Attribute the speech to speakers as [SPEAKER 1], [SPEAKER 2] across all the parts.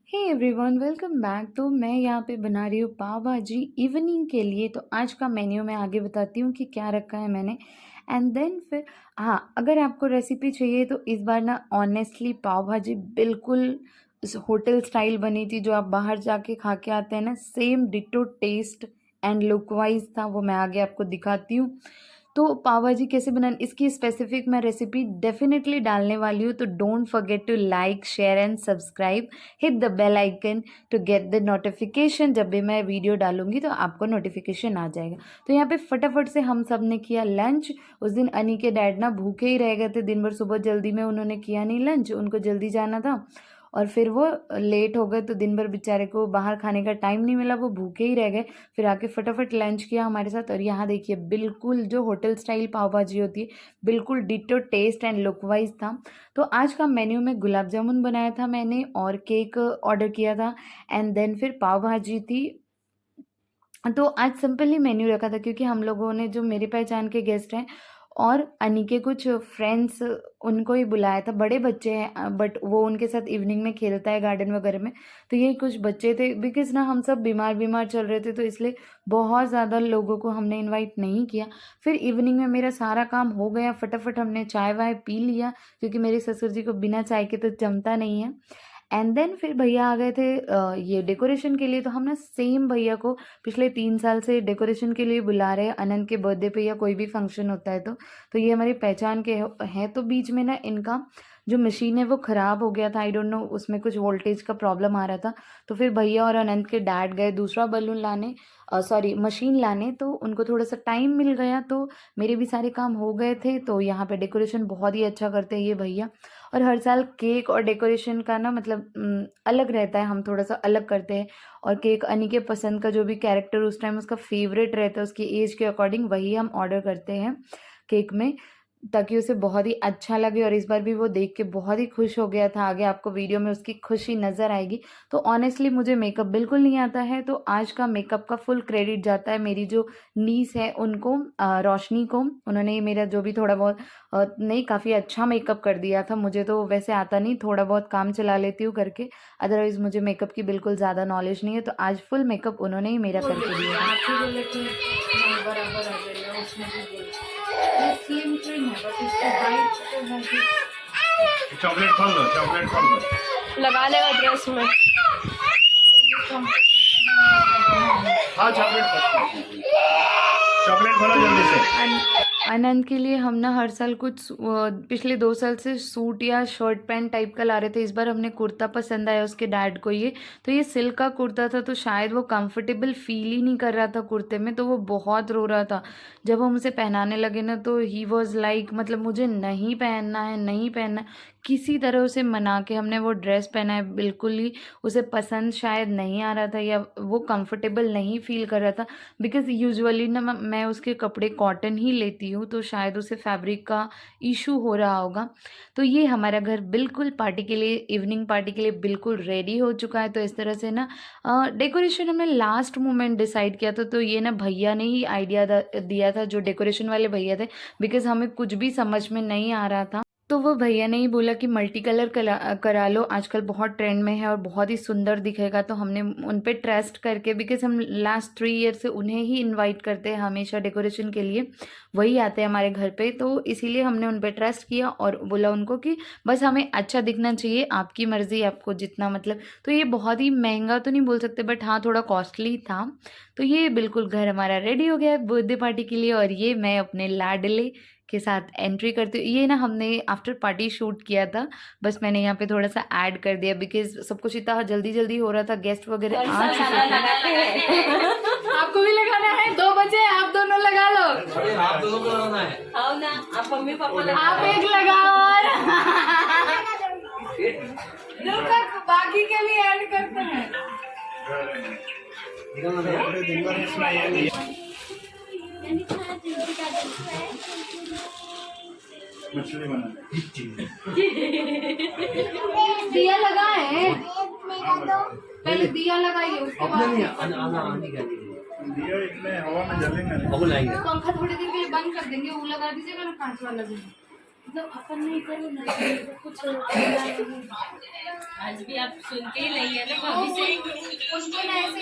[SPEAKER 1] Hey everyone, welcome back. तो मैं यहाँ पे बना रही हूँ पाव भाजी इवनिंग के लिए। तो आज का मेन्यू मैं आगे बताती हूँ कि क्या रखा है मैंने। एंड देन फिर हाँ, अगर आपको रेसिपी चाहिए तो इस बार ना ऑनेस्टली पाव भाजी बिल्कुल होटल स्टाइल बनी थी। जो आप बाहर जाके खा के आते हैं ना, same ditto taste and look wise था। वो मैं आगे आपको दिखाती हूँ। तो पाव भाजी कैसे बनानी, इसकी स्पेसिफिक मैं रेसिपी डेफिनेटली डालने वाली हूँ। तो don't forget to like, share and subscribe. Hit the bell icon to get the notification. जब भी मैं वीडियो डालूंगी तो आपको नोटिफिकेशन आ जाएगा। तो यहाँ पे फटाफट से हम सब ने किया लंच। उस दिन अनी के डैड ना भूखे ही रह गए थे दिन भर। सुबह जल्दी में उन्होंने किया नहीं लंच, उनको जल्दी जाना था और फिर वो लेट हो गए। तो दिन भर बेचारे को बाहर खाने का टाइम नहीं मिला, वो भूखे ही रह गए। फिर आके फटाफट लंच किया हमारे साथ। और यहाँ देखिए, बिल्कुल जो होटल स्टाइल पाव भाजी होती है, बिल्कुल ditto taste and look wise था। तो आज का मेन्यू में गुलाब जामुन बनाया था मैंने और केक ऑर्डर किया था। एंड देन फिर पाव भाजी थी। तो आज सिंपल ही मेन्यू रखा था क्योंकि हम लोगों ने, जो मेरी पहचान के गेस्ट हैं और अनी के कुछ फ्रेंड्स, उनको ही बुलाया था। बड़े बच्चे हैं बट वो उनके साथ इवनिंग में खेलता है गार्डन वगैरह में। तो यही कुछ बच्चे थे, बिकॉज ना हम सब बीमार बीमार चल रहे थे, तो इसलिए बहुत ज़्यादा लोगों को हमने इनवाइट नहीं किया। फिर इवनिंग में मेरा सारा काम हो गया, फटाफट हमने चाय वाय पी लिया क्योंकि मेरे ससुर जी को बिना चाय के तो जमता नहीं है। एंड देन फिर भैया आ गए थे ये डेकोरेशन के लिए। तो हम ना सेम भैया को पिछले 3 साल से डेकोरेशन के लिए बुला रहे हैं, अनंत के बर्थडे पे या कोई भी फंक्शन होता है तो ये हमारी पहचान के हैं। तो बीच में ना इनका जो मशीन है वो ख़राब हो गया था, आई डोंट नो, उसमें कुछ वोल्टेज का प्रॉब्लम आ रहा था। तो फिर भैया और अनंत के डैड गए दूसरा बलून लाने, सॉरी मशीन लाने। तो उनको थोड़ा सा टाइम मिल गया, तो मेरे भी सारे काम हो गए थे। तो यहाँ पे डेकोरेशन बहुत ही अच्छा करते हैं ये भैया। और हर साल केक और डेकोरेशन का ना मतलब अलग रहता है, हम थोड़ा सा अलग करते हैं। और केक अनी के पसंद का जो भी कैरेक्टर उस टाइम उसका फेवरेट रहता है, उसकी एज के अकॉर्डिंग वही हम ऑर्डर करते हैं केक में, ताकि उसे बहुत ही अच्छा लगे। और इस बार भी वो देख के बहुत ही खुश हो गया था। आगे आपको वीडियो में उसकी खुशी नज़र आएगी। तो ऑनेस्टली मुझे मेकअप बिल्कुल नहीं आता है, तो आज का मेकअप का फुल क्रेडिट जाता है मेरी जो नीस है उनको, रोशनी को। उन्होंने ही मेरा जो भी थोड़ा बहुत नहीं, काफ़ी अच्छा मेकअप कर दिया था। मुझे तो वैसे आता नहीं, थोड़ा बहुत काम चला लेती हूँ करके, अदरवाइज़ मुझे मेकअप की बिल्कुल ज़्यादा नॉलेज नहीं है। तो आज फुल मेकअप उन्होंने ही मेरा करके दिया था। आप ही बोले थे बराबर आ जाएगा, उसमें भी बोले ये स्लिम ट्रिम है बट इसको हाइट तो है कि
[SPEAKER 2] चॉकलेट खोल दो, चॉकलेट खोल दो।
[SPEAKER 3] लगा लेगा ड्रेस में।
[SPEAKER 2] हाँ चॉकलेट खोलो जल्दी से।
[SPEAKER 1] आनंद के लिए हम ना हर साल कुछ पिछले 2 साल से सूट या शर्ट पैंट टाइप का ला रहे थे। इस बार हमने कुर्ता पसंद आया उसके डैड को ये। तो ये सिल्क का कुर्ता था, तो शायद वो कंफर्टेबल फील ही नहीं कर रहा था कुर्ते में, तो वो बहुत रो रहा था। जब हम उसे पहनाने लगे ना तो ही वॉज लाइक, मतलब मुझे नहीं पहनना है, नहीं पहनना है। किसी तरह उसे मना के हमने वो ड्रेस पहना है। बिल्कुल ही उसे पसंद शायद नहीं आ रहा था या वो कंफर्टेबल नहीं फील कर रहा था। बिकॉज़ यूजुअली ना मैं उसके कपड़े कॉटन ही लेती हूँ, तो शायद उसे फैब्रिक का इशू हो रहा होगा। तो ये हमारा घर बिल्कुल पार्टी के लिए, इवनिंग पार्टी के लिए बिल्कुल रेडी हो चुका है। तो इस तरह से ना डेकोरेशन हमने लास्ट मोमेंट डिसाइड किया था। तो ये ना भैया ने ही आइडिया दिया था, जो डेकोरेशन वाले भैया थे, बिकॉज़ हमें कुछ भी समझ में नहीं आ रहा था। तो वो भैया ने ही बोला कि मल्टी कलर करा लो, आजकल बहुत ट्रेंड में है और बहुत ही सुंदर दिखेगा। तो हमने उन पे ट्रस्ट करके, बिकॉज हम लास्ट 3 ईयर से उन्हें ही इनवाइट करते हैं हमेशा डेकोरेशन के लिए, वही आते हैं हमारे घर पे। तो इसीलिए हमने उन पे ट्रस्ट किया और बोला उनको कि बस हमें अच्छा दिखना चाहिए, आपकी मर्ज़ी, आपको जितना मतलब। तो ये बहुत ही महंगा तो नहीं बोल सकते बट हाँ थोड़ा कॉस्टली था। तो ये बिल्कुल घर हमारा रेडी हो गया है बर्थडे पार्टी के लिए। और ये मैं अपने लाडले के साथ एंट्री करती हूँ। ये ना हमने आफ्टर पार्टी शूट किया था, बस मैंने यहाँ पे थोड़ा सा ऐड कर दिया बिकॉज सब कुछ इतना जल्दी जल्दी हो रहा था, गेस्ट वगैरह आ चुके थे। आपको भी लगाना है, 2 बजे आप दोनों लगा लो।
[SPEAKER 2] आप दोनों को लगाना है।
[SPEAKER 3] आओ ना, आप मम्मी पापा
[SPEAKER 1] आप एक लगाओ और बाकी के भी ऐड करते हैं।
[SPEAKER 2] मछली बना
[SPEAKER 1] दिया लगाए, पहले दिया लगाइए उसके बाद
[SPEAKER 2] दिया इतने हवा में जलेंगे।
[SPEAKER 1] पंखा थोड़ी देर के लिए बंद कर देंगे, वो लगा दीजिएगा ना कांच वाला भी। मतलब अपन नहीं करो ना कुछ
[SPEAKER 3] आज भी आप सुनते ही नहीं है ना भाभी से।
[SPEAKER 1] उनको ना ऐसे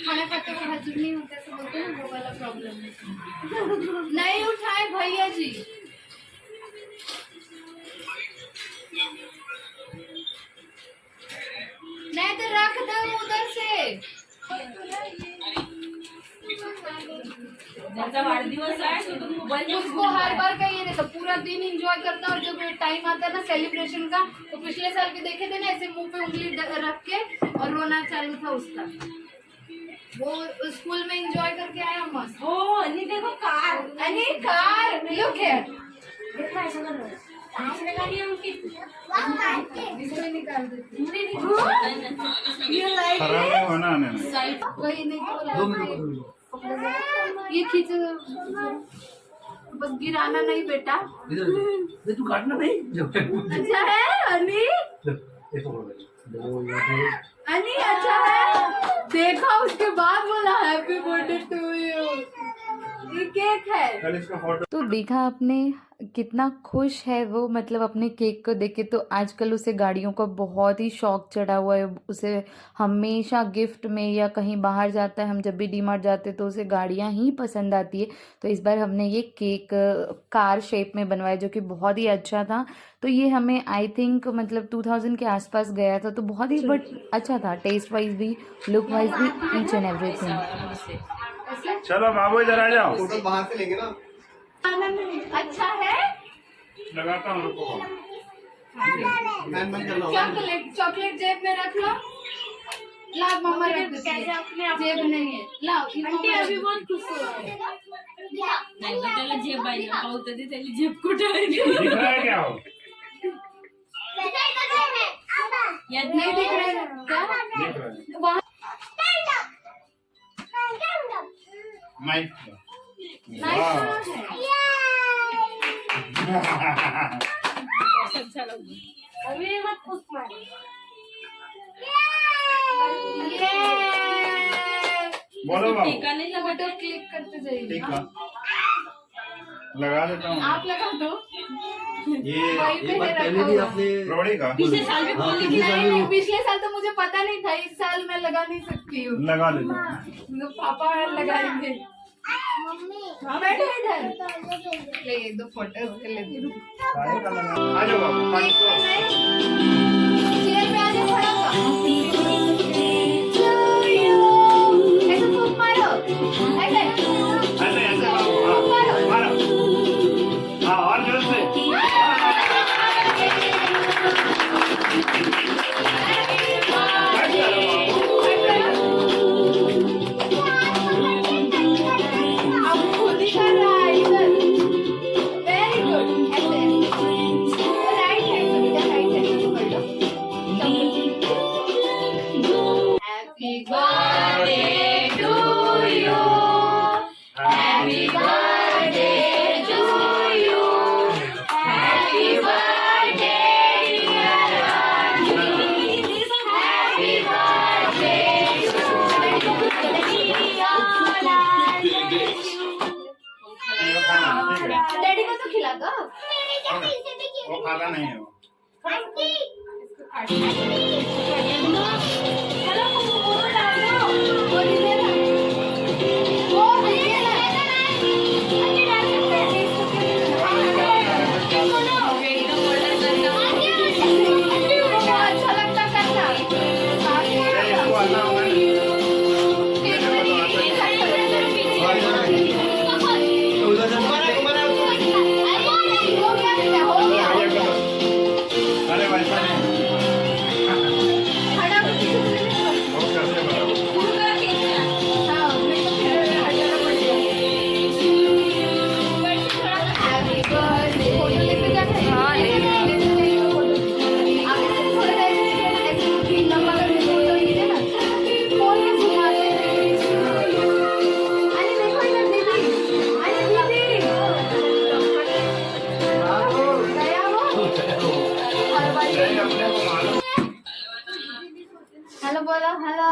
[SPEAKER 1] खाना खाते हुए हजम नहीं होता ऐसे बोलते हैं ना, वो वाला प्रॉब्लम है। नहीं उठाए भैया जी। नहीं तो रख दो उधर से।
[SPEAKER 3] ज्यादा वाढदिवस आहे तो तुम मोबाइल
[SPEAKER 1] उसको हर बार का ये रहता, पूरा दिन एंजॉय करता है और जब टाइम आता है ना सेलिब्रेशन का, तो पिछले साल के देखे थे ना ऐसे मुंह पे उंगली रख के और रोना चालू था उसका। वो स्कूल में एंजॉय करके आया मस्त।
[SPEAKER 3] हो आणि देखो कार
[SPEAKER 1] अरे कार लुक हियर, इसमें निकाल देती
[SPEAKER 2] खराब नहीं होना आने में।
[SPEAKER 1] वही नहीं तो ये खींच बस, गिराना नहीं बेटा।
[SPEAKER 4] तू काटना नहीं
[SPEAKER 1] अच्छा है अनी, अनी अच्छा है। देखा उसके बाद बोला हैप्पी बर्थडे टू यू। ये केक है।
[SPEAKER 2] कल इसका फोटो
[SPEAKER 1] तो देखा आपने कितना खुश है वो, मतलब अपने केक को देख के। तो आजकल उसे गाड़ियों का बहुत ही शौक चढ़ा हुआ है। उसे हमेशा गिफ्ट में या कहीं बाहर जाता है, हम जब भी डीमार्ट जाते हैं तो उसे गाड़ियाँ ही पसंद आती है। तो इस बार हमने ये केक कार शेप में बनवाया जो कि बहुत ही अच्छा था। तो ये हमें आई थिंक मतलब 2000 के आसपास गया था, तो बहुत ही बट अच्छा था, टेस्ट वाइज भी, लुक वाइज भी, ईच एंड एवरीथिंग।
[SPEAKER 2] चलो बाबू इधर आ जाओ।
[SPEAKER 4] फोटो बाहर से लेंगे ना।
[SPEAKER 1] अच्छा है।
[SPEAKER 2] लगाता हूँ रुको।
[SPEAKER 4] मैन मन कर लो।
[SPEAKER 1] चॉकलेट जेब में रख लो। ला मम्मा रख देती है। जेब नहीं है, लाओ
[SPEAKER 3] आंटी अभी बहुत खुश हो रहा है। नाही तर त्याला जेब पाहिजे पाहू तर त्याला जेब कुठे आहे
[SPEAKER 2] दिख रहा है क्या हो?
[SPEAKER 3] याद
[SPEAKER 1] नहीं दिख रहा है क्या?
[SPEAKER 2] दिख रहा है।
[SPEAKER 1] वहाँ
[SPEAKER 2] माइक
[SPEAKER 1] नाइस है।
[SPEAKER 3] अच्छा लग
[SPEAKER 1] अभी मत खुश मार।
[SPEAKER 2] बोलो बाबू।
[SPEAKER 3] टीका नहीं लगा
[SPEAKER 1] फोटो क्लिक करते जाइए।
[SPEAKER 2] ठीक है, लगा देता हूँ।
[SPEAKER 1] आप लगा दो।
[SPEAKER 4] ये
[SPEAKER 1] वहीं पे
[SPEAKER 4] बात
[SPEAKER 1] रखा
[SPEAKER 4] पहले भी
[SPEAKER 1] हुआ।
[SPEAKER 4] आपने
[SPEAKER 2] रोड़ी का
[SPEAKER 3] पिछले साल भी बोल
[SPEAKER 4] पिछले साल
[SPEAKER 1] नहीं,
[SPEAKER 4] भी
[SPEAKER 1] पिछले साल तो मुझे पता नहीं था, इस साल मैं लगा नहीं सकती हूँ।
[SPEAKER 2] लगा देता हूँ।
[SPEAKER 1] तो पापा लगाएंगे। बैठो इधर। ले दो फोटो ले दो।
[SPEAKER 2] सारे का लगा। आ जाओ बाबू।
[SPEAKER 1] चेयर पे आ जाओ, खड़ा हो। ऐसे फूंक मारो, ऐसे
[SPEAKER 2] ऐसे ऐसे बाबू। हाँ, मारो। हाँ, और जोर से। बैठ जाओ बाबू।
[SPEAKER 1] अब खुद ही कर रहा है इधर। Very good. ऐसे राइट हैंड से बेटा, राइट हैंड से पकड़ लो। Happy birthday to you, happy birthday to you, happy birthday dear aunty, happy birthday to
[SPEAKER 2] ये खाना, ठीक है।
[SPEAKER 1] डैडी को तो खिला दो।
[SPEAKER 2] वो खाना नहीं है वो।
[SPEAKER 1] अच्छा लगता करना।
[SPEAKER 2] इसको आता होगा।
[SPEAKER 4] उधर से तुम्हारा
[SPEAKER 1] हो गया बेटा, हो गया।
[SPEAKER 2] अरे वैसा नहीं।
[SPEAKER 1] खड़ा होके
[SPEAKER 2] वो कैसे बनाओ?
[SPEAKER 1] हाँ, नहीं तो फिर हटाना पड़ेगा। Happy birthday। फोटो लेके जाना है? हाँ, ले लो। आगे से थोड़ा ऐसे लंबा करके फोटो लीजिए ना। फोन में घुमा दे। अरे देखो इधर दीदी। अरे दीदी। गया वो? हर बार
[SPEAKER 2] नहीं, अपने को मालूम।
[SPEAKER 1] हेलो बोलो, हेलो।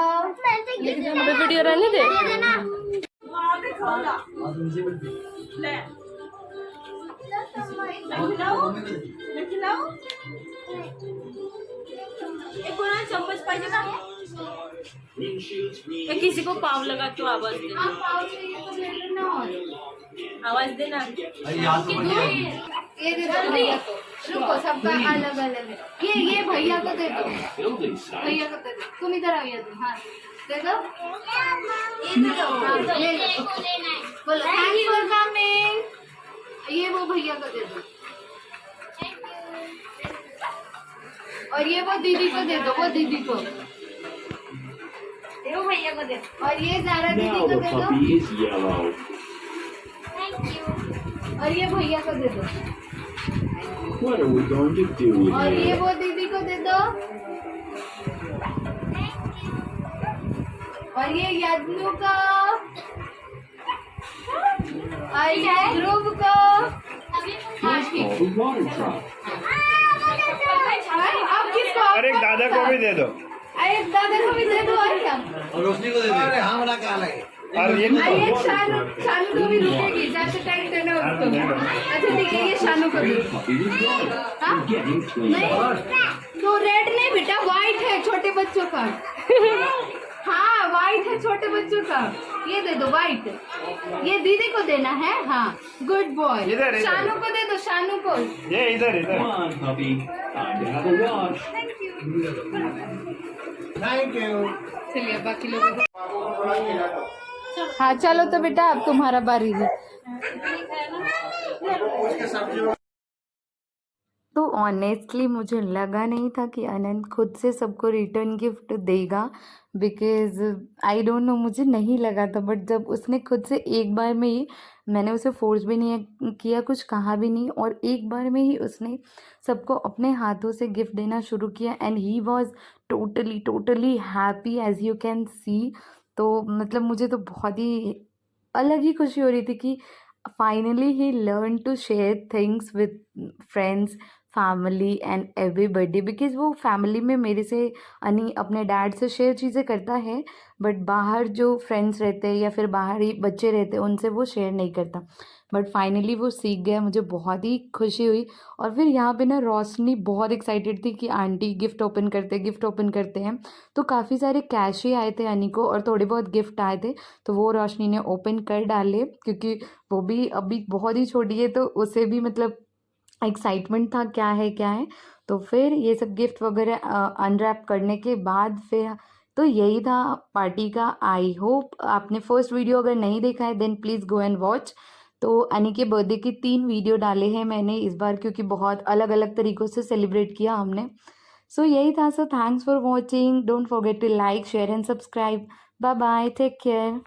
[SPEAKER 3] अबे वीडियो रहने दे
[SPEAKER 4] हाँ, तो नीचे बैठ
[SPEAKER 3] मैं खिलाऊं? एक कोणाला चम्मच पाहिजे का? या किसी को पाव लगा तो आवाज दे,
[SPEAKER 1] आप पाव चाहिए तो ले लेना। और
[SPEAKER 3] आवाज देना।
[SPEAKER 4] अरे यार तो बढ़िया है।
[SPEAKER 1] ये दे दो भैया को, रुको सबका अलग अलग है। ये भैया को दे दो, भैया को दे दो। तुम इधर आओ, ये दो, हाँ दे दो, ये दे दो, हाँ ले लो। बोलो थैंक्स फॉर कमिंग। ये वो भैया को दे दो, और ये वो दीदी को दे दो, वो दीदी को,
[SPEAKER 3] वो भैया को दे।
[SPEAKER 1] और ये ज़ारा दीदी
[SPEAKER 5] Now
[SPEAKER 1] को
[SPEAKER 5] the
[SPEAKER 1] दे दो,
[SPEAKER 5] puppy is yellow.
[SPEAKER 1] और ये भैया को दे दो,
[SPEAKER 5] What are we going to do with
[SPEAKER 1] और ये
[SPEAKER 5] it?
[SPEAKER 1] वो दीदी को दे दो, और ये यदनु को, और ये ध्रुव को। हाँ ठीक।
[SPEAKER 5] All the water drops.
[SPEAKER 1] अब किसको?
[SPEAKER 2] अरे दादा को भी दे दो।
[SPEAKER 1] अरे दादा को भी दे दो, और क्या?
[SPEAKER 4] और रोशनी को दे दे। अरे हाँ बना क्या लगे?
[SPEAKER 2] और ये
[SPEAKER 1] ये शानू को भी रुकेगी, जाते टाइम देना उसको। अच्छा ठीक है, ये शानू को दे।
[SPEAKER 5] Puppy is yellow.
[SPEAKER 1] हाँ?
[SPEAKER 5] We're getting clean.
[SPEAKER 1] नहीं तो रेड नहीं बेटा, व्हाइट है छोटे बच्चों का। हाँ व्हाइट है छोटे बच्चों का, ये दे दो व्हाइट। ये दीदी को देना है, हाँ गुड बॉय।
[SPEAKER 2] इधर, इधर।
[SPEAKER 1] शानू को दे दो, शानू को।
[SPEAKER 2] ये इधर इधर।
[SPEAKER 5] Come on, puppy. Time to have a wash.
[SPEAKER 4] Thank you.
[SPEAKER 1] चलिए बाकी लोगों को। हाँ चलो तो बेटा अब तुम्हारा बारी है। तो ऑनेस्टली मुझे लगा नहीं था कि अनंत खुद से सबको रिटर्न गिफ्ट देगा, बिकॉज आई डोंट नो, मुझे नहीं लगा था। बट जब उसने खुद से एक बार में ही, मैंने उसे फोर्स भी नहीं किया, कुछ कहा भी नहीं, और एक बार में ही उसने सबको अपने हाथों से गिफ्ट देना शुरू किया। And he was totally happy as you can see. तो मतलब मुझे तो बहुत ही अलग ही खुशी हो रही थी कि finally he learn to share things with friends, family and everybody. Because वो फैमिली में मेरे से अनी अपने डैड से शेयर चीज़ें करता है, बट बाहर जो फ्रेंड्स रहते हैं या फिर बाहर ही बच्चे रहते हैं उनसे वो शेयर नहीं करता। बट फाइनली वो सीख गया, मुझे बहुत ही खुशी हुई। और फिर यहाँ पे ना रोशनी बहुत एक्साइटेड थी कि आंटी गिफ्ट ओपन करते हैं। तो काफ़ी सारे कैश ही आए थे अनी को, और थोड़े बहुत गिफ्ट आए थे, तो वो रोशनी ने ओपन कर डाले, क्योंकि वो भी अभी बहुत ही छोटी है, तो उसे भी मतलब एक्साइटमेंट था क्या है। तो फिर ये सब गिफ्ट वगैरह अनरैप करने के बाद फिर तो यही था पार्टी का। आई होप आपने फर्स्ट वीडियो अगर नहीं देखा है then please go and watch. तो अनी के बर्थडे की 3 वीडियो डाले हैं मैंने इस बार, क्योंकि बहुत अलग अलग तरीक़ों से सेलिब्रेट किया हमने। सो यही था। So thanks for watching, don't forget to like, share and subscribe. Bye bye, take care.